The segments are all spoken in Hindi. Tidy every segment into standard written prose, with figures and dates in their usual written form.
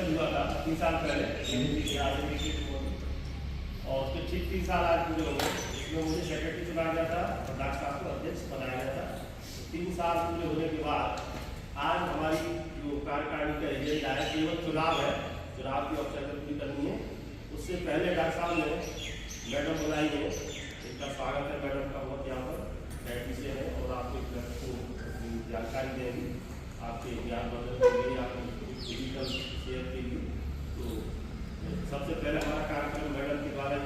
ऑपरेशन हुआ था 3 साल पहले और उसके ठीक 3 साल आज पूरे हो गए। इसमें मुझे सेक्रेटरी चुना गया था और डॉक्टर साहब को अध्यक्ष बनाया गया था। 3 साल पूरे होने के बाद आज हमारी जो कार्यकारिणी का एजेंडा है केवल चुनाव है, चुनाव की औपचारिकता पूरी करनी है। उससे पहले डॉक्टर साहब ने मैडम बुलाई है, इनका स्वागत है मैडम का बहुत यहाँ पर बैठने से है और आपको जानकारी देंगी आपके ज्ञान वर्धन के लिए, आपको डिजिटल शेयर के लिए। तो सबसे पहले हमारा कार्यक्रम मैडम के द्वारा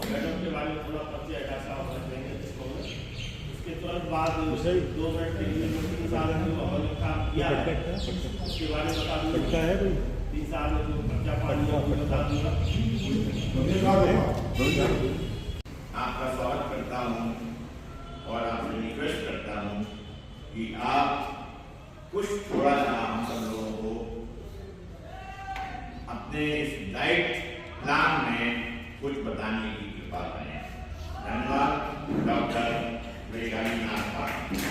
मैडम के बारे में थोड़ा परिचय डॉक्टर साहब देंगे। उसके तुरंत बाद 2 मिनट के लिए 3 साल में जो हमने काम किया है उसके बारे में बता दूँगा। 3 साल में जो खर्चा पानी बता दूँगा। आपका स्वागत करता हूँ और आपसे रिक्वेस्ट करता हूँ कि आप कुछ थोड़ा सा हम सब लोगों को अपने इस डाइट प्लान में कुछ बताने की कृपा करें। धन्यवाद। डॉक्टर वैशाली नाथ पाटिल।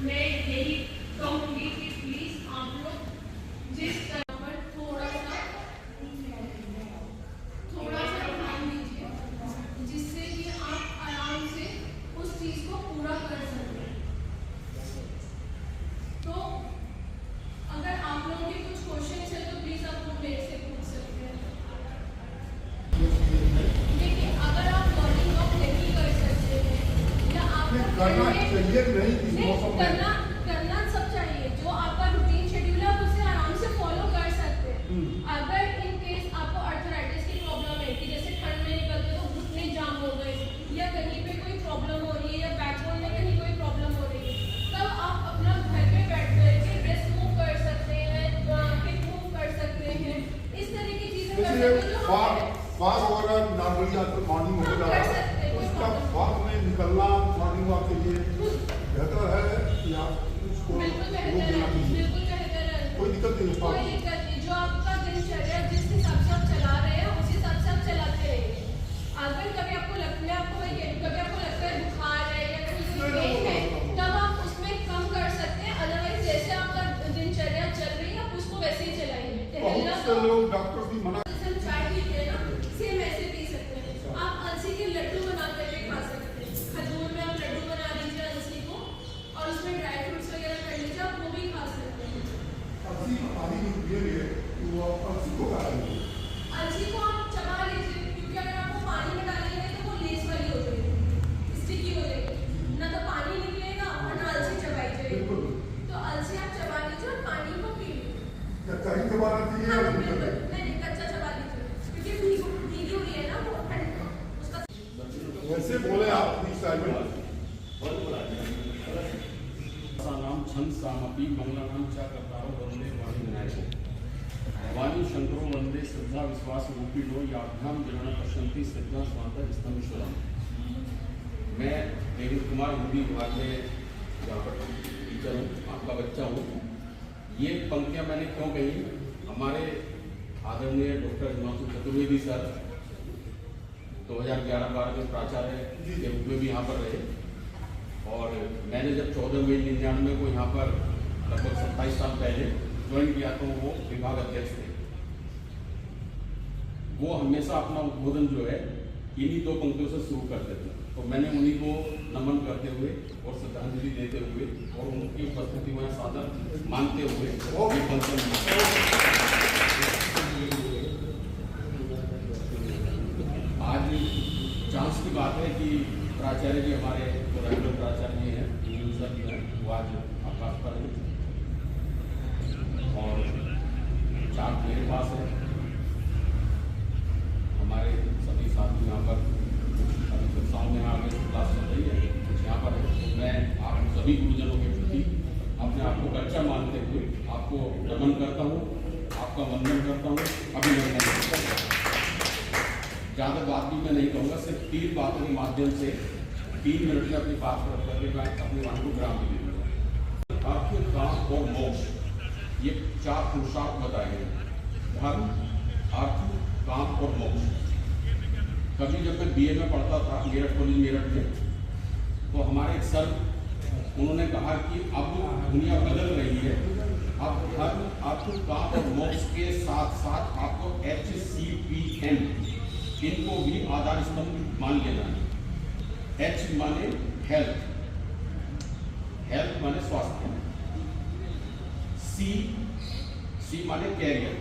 मैं यही कहूँगी कि प्लीज आप लोग जिस तरह पर थोड़ा सा ध्यान दीजिए जिससे कि आप आराम से उस चीज को पूरा कर सकें। तो अगर आप लोगों के कुछ क्वेश्चन है तो प्लीज आप लोग मेरे से पूछ सकते हैं। देखिए अगर आप मॉर्निंग वॉक नहीं कर सकते हैं या आपको करना चाहिए करना सब चाहिए, जो आपका रूटीन शेड्यूल है आप उसे आराम से फॉलो कर सकते हैं। अगर इन केस आपको अर्थराइटिस की प्रॉब्लम है कि जैसे ठंड में निकलते तो घुटने जाम हो गए या कहीं पे कोई प्रॉब्लम हो रही है या बैकबोन में कहीं कोई प्रॉब्लम हो रही है, तब आप अपना घर पे बैठ करके ब्रेस्ट मूव कर सकते हैं, हिप मूव कर सकते हैं, इस तरह की चीजें कर सकते हैं जो फास्ट वगैरह नॉर्मली आजकल मॉर्निंग हो कर सकते हैं। उसका वॉक में निकलना मॉर्निंग वॉक के लिए बेहतर है या उसको बिल्कुल बेहतर है, बिल्कुल बेहतर है। कोई दिक्कत नहीं। कोई दिक्कत नहीं, जो आपका दिनचर्या जिस हिसाब से आप चला रहे हैं उस हिसाब से आप चलाते रहिए। अगर कभी आपको लगता है बुखार है या कहीं कोई पेन है तब आप उसमें कम कर सकते हैं। अदरवाइज जैसे आपका दिनचर्या चल रही है आप उसको वैसे ही चलाइए। बहुत से लोग डॉक्टर भी मना चाय पीते हैं ना, सेम ऐसे पी सकते हैं। आप अलसी के लड्डू बना करके खा सकते हैं। खजूर में आप लड्डू बना लीजिए अलसी को और उसमें ड्राई फ्रूट्स वगैरह कर लीजिए, आप वो भी खा सकते हैं। अलसी पानी पिए तो आप अलसी को खा लेंगे। अलसी को आप चबा लीजिए क्योंकि अगर आप वो पानी में डालेंगे तो वो लेस वाली हो जाएगी, स्टिकी हो जाएगी, ना तो पानी निकलेगा और ना अलसी चबाई जाएगी। तो अलसी आप चबा लीजिए और पानी को पी लीजिए। कहीं चबाना चाहिए नहीं कच्चा चबा लीजिए क्योंकि भीगी हुई है ना वो उसका। वैसे बोले आप इस टाइम में नाम छंद सामपि मंगलानाम च कर्तारो वंदे वाणी विनायको वाणी शंकरो वंदे श्रद्धा विश्वास रूपिणो याभ्याम जन पश्यन्ति श्रद्धा स्वांत स्तंभेश्वरम। मैं देवेंद्र कुमार हिंदी विभाग में यहाँ पर टीचर हूँ, आपका बच्चा हूँ। ये पंक्तियाँ मैंने क्यों कही, हमारे आदरणीय डॉक्टर हिमांशु चतुर्वेदी सर 2011-12 में प्राचार्य के रूप में भी यहाँ पर रहे और मैंने जब 14 मई 1999 को यहाँ पर लगभग 27 साल पहले ज्वाइन किया तो वो विभाग अध्यक्ष थे। वो हमेशा अपना उद्बोधन जो है इन्हीं 2 पंक्तियों से शुरू करते थे, तो मैंने उन्हीं को नमन करते हुए और श्रद्धांजलि देते हुए और उनकी उपस्थिति में सादर मानते हुए ये फंक्शन आज चांस की बात है कि प्राचार्य जी हमारे जो रेगुलर प्राचार्य जी हैं सर जो है वो आज आकाश पर है और चार्ट मेरे पास है। हमारे सभी साथी यहाँ पर अभी कक्षाओं में आगे क्लास चल रही है, कुछ यहाँ पर है। तो मैं आप सभी गुरुजनों के प्रति अपने आप को बच्चा मानते हुए आपको नमन करता हूँ, आपका वंदन करता हूँ, अभिनंदन करता हूँ। ज़्यादा बात भी मैं नहीं कहूँगा, सिर्फ 3 बातों के माध्यम से 3 मिनट में अपनी बात कर करके मैं अपने मन को विराम दे दूँगा। अर्थ, काम और मोक्ष, ये 4 पुरुषार्थ बताए गए, धर्म, अर्थ, काम और मोक्ष। कभी जब मैं BA में पढ़ता था मेरठ कॉलेज मेरठ में, तो हमारे एक सर उन्होंने कहा कि अब दुनिया बदल रही है, अब आपको काम और मोक्ष के साथ साथ आपको HCPM इनको भी आधार स्तंभ मान लेना है। H माने हेल्थ, हेल्थ माने स्वास्थ्य, C माने कैरियर,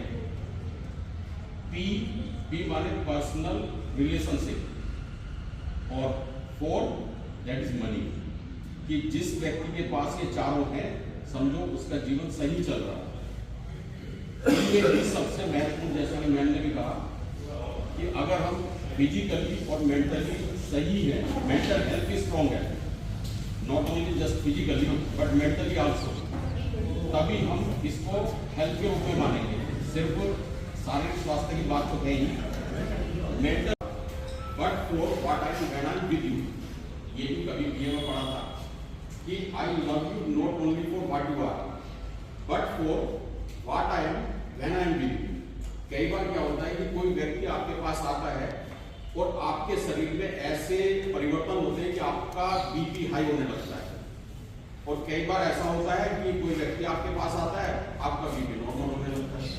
P माने पर्सनल रिलेशनशिप और 4 दैट इज मनी। कि जिस व्यक्ति के पास ये चारों हैं समझो उसका जीवन सही चल रहा है। इनमें भी सबसे महत्वपूर्ण, जैसा कि मैंने भी कहा कि अगर हम फिजिकली और मेंटली सही है, मेंटल हेल्थ स्ट्रॉन्ग है, not only just physically but mentally also, तभी हम इसको हेल्थ के रूप में मानेंगे। सिर्फ शारीरिक स्वास्थ्य की बात तो है ही, mental but for what I when I am with you, ये भी कभी बीए में पढ़ा था कि I love you not only for what you are but for what I am when I am with you. कई बार क्या होता है कि कोई व्यक्ति आपके पास आता है और आपके शरीर में ऐसे परिवर्तन होते हैं कि आपका बीपी हाई होने लगता है, और कई बार ऐसा होता है कि कोई व्यक्ति आपके पास आता है आपका बीपी नॉर्मल होने लगता है।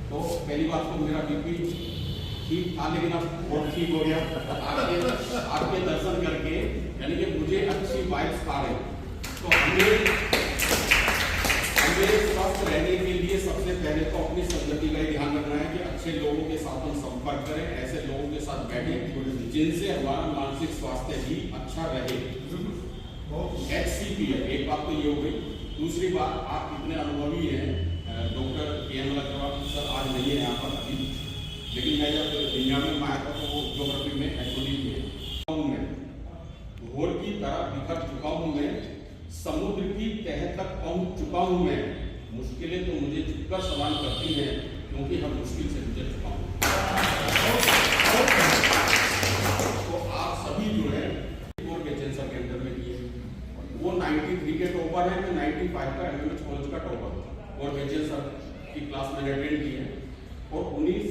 तो पहली बात तो मेरा बीपी ठीक था, लेकिन अब बहुत ठीक हो गया आपके दर्शन करके, यानी कि मुझे अच्छी वाइब्स आ रही। तो हमें स्वस्थ रहने के लिए सबसे पहले तो अपनी संगति का ध्यान रखना है कि अच्छे लोगों के साथ हम संपर्क करें, ऐसे लोगों के साथ बैठें जिनसे हमारा मानसिक स्वास्थ्य भी अच्छा रहे। HCPM एक बात तो ये हो गई। दूसरी बात, आप इतने अनुभवी हैं, डॉक्टर KM लखनऊ सर आज नहीं है यहाँ पर अभी, लेकिन मैं जब दुनिया में आया था तो वो ज्योग्राफी में एक्चुअली थे। घोर की तरह बिखर चुका हूँ मैं, समुद्र की तह तक पहुंच चुका हूँ मैं, मुश्किलें तो मुझे झुककर सवाल करती हैं क्योंकि हर मुश्किल से गुजर चुका हूँ। तो आप सभी जो है कैंसर के अंदर में किए, वो 93 के टॉपर है, मैं 95 का MMH कॉलेज का टॉपर, और वेचेल सर की क्लास मैंने अटेंड की है, और 19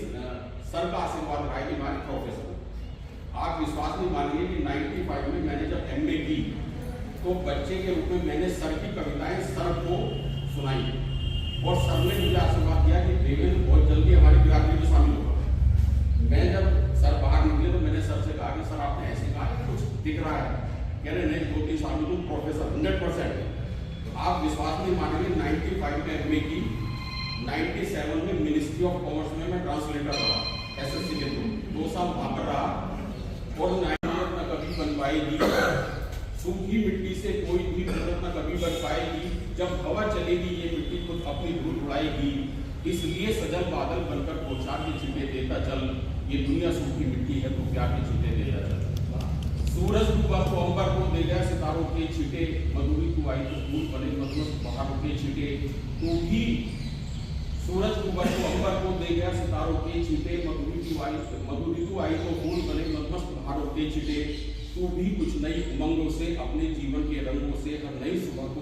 सर का आशीर्वाद रहा है कि हमारे प्रोफेसर। आप विश्वास नहीं मानिए कि 95 में मैंने जब MA की तो बच्चे के रूप में मैंने सर की कविताएं सर को सुनाई, और सर ने मुझे आशीर्वाद दिया कि देवेंद्र बहुत जल्दी हमारी बिरादरी में शामिल होगा। मैं जब सर बाहर निकले तो मैंने सर से कहा कि सर आपने ऐसे कहा कि कुछ दिख रहा है, कह रहे नहीं 2-3 साल में तुम प्रोफेसर 100%। आप विश्वास नहीं मानेंगे 95 में MA की, 97 में मिनिस्ट्री ऑफ कॉमर्स में मैं ट्रांसलेटर रहा SSC के थ्रू, 2 साल वहां पर रहा, और 9 न कभी बन पाएगी, सूखी मिट्टी से कोई भी मदद न कभी बन पाएगी, जब हवा चलेगी ये मिट्टी खुद अपनी धूल उड़ाएगी, इसलिए सजल बादल बनकर पहुंचा के छींटे देता चल, ये दुनिया सूखी मिट्टी है तो प्यार के छींटे देता चल। सूरज डूबा तो अंबर को दे गया सितारों के छींटे, मधुरी तू आई तो फूल बने मधुमस्त पहाड़ों के छींटे, तू भी सूरज डूबा तो अंबर को दे गया सितारों के छींटे, मधुरी तू आई तो फूल बने मधुमस्त पहाड़ों के छींटे, तू भी कुछ नई उमंगों से अपने जीवन के रंगों से हर नई सुबह को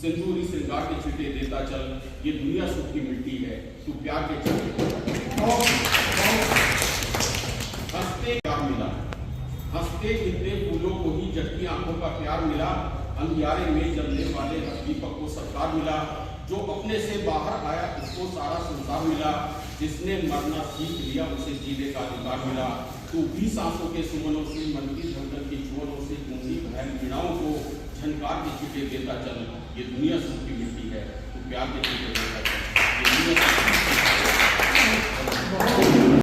सिंदूरी श्रृंगार के छींटे देता चल, ये दुनिया सूखी मिट्टी है तू प्यार के छींटे। हंसते प्यार मिला, हंसते खिलते फूलों को ही जबकि आंखों का प्यार मिला, अंधियारे में जलने वाले हर दीपक को सत्कार मिला, जो अपने से बाहर आया उसको सारा संसार मिला, जिसने मरना सीख लिया उसे जीने का अधिकार मिला, तू भी सांसों के सुमनों से मन की धड़कन की छुअनों से गूंजी घायल मीणाओं को झनकार के छींटे देता चल, ये दुनिया सूखी मिट्टी है तू प्यार के छींटे देता चल, ये दुनिया